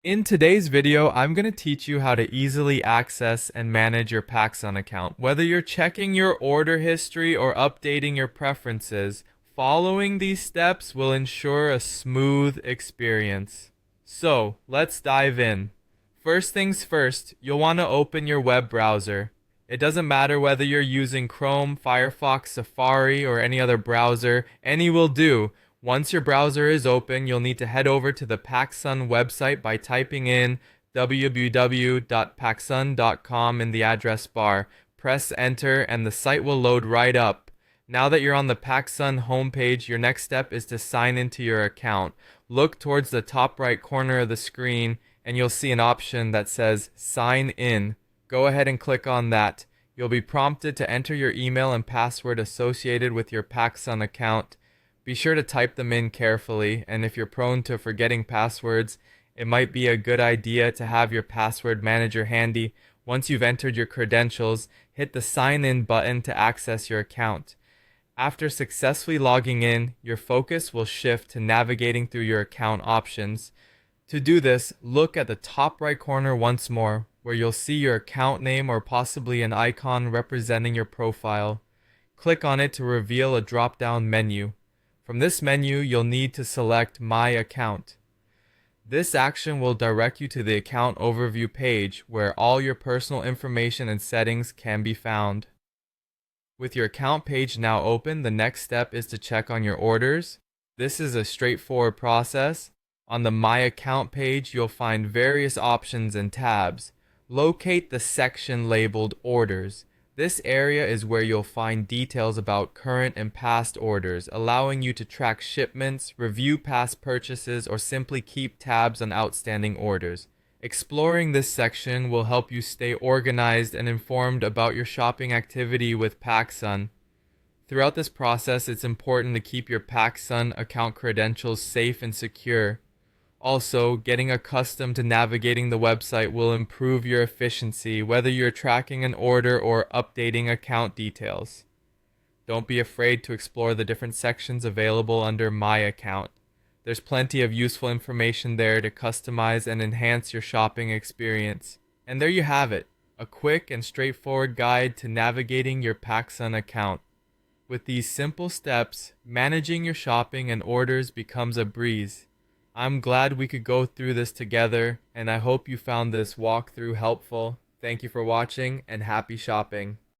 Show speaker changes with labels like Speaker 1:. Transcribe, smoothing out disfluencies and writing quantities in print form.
Speaker 1: In today's video, I'm going to teach you how to easily access and manage your PacSun account. Whether you're checking your order history or updating your preferences, following these steps will ensure a smooth experience. So, let's dive in. First things first, you'll want to open your web browser. It doesn't matter whether you're using Chrome, Firefox, Safari, or any other browser, any will do. Once your browser is open, you'll need to head over to the PacSun website by typing in www.pacsun.com in the address bar. Press enter and the site will load right up. Now that you're on the PacSun homepage, your next step is to sign into your account. Look towards the top right corner of the screen and you'll see an option that says Sign In. Go ahead and click on that. You'll be prompted to enter your email and password associated with your PacSun account. Be sure to type them in carefully, and if you're prone to forgetting passwords, it might be a good idea to have your password manager handy. Once you've entered your credentials, hit the Sign In button to access your account. After successfully logging in, your focus will shift to navigating through your account options. To do this, look at the top right corner once more, where you'll see your account name or possibly an icon representing your profile. Click on it to reveal a drop-down menu. From this menu, you'll need to select My Account. This action will direct you to the account overview page where all your personal information and settings can be found. With your account page now open, the next step is to check on your orders. This is a straightforward process. On the My Account page, you'll find various options and tabs. Locate the section labeled Orders. This area is where you'll find details about current and past orders, allowing you to track shipments, review past purchases, or simply keep tabs on outstanding orders. Exploring this section will help you stay organized and informed about your shopping activity with PacSun. Throughout this process, it's important to keep your PacSun account credentials safe and secure. Also, getting accustomed to navigating the website will improve your efficiency, whether you're tracking an order or updating account details. Don't be afraid to explore the different sections available under My Account. There's plenty of useful information there to customize and enhance your shopping experience. And there you have it, a quick and straightforward guide to navigating your PacSun account. With these simple steps, managing your shopping and orders becomes a breeze. I'm glad we could go through this together, and I hope you found this walkthrough helpful. Thank you for watching, and happy shopping.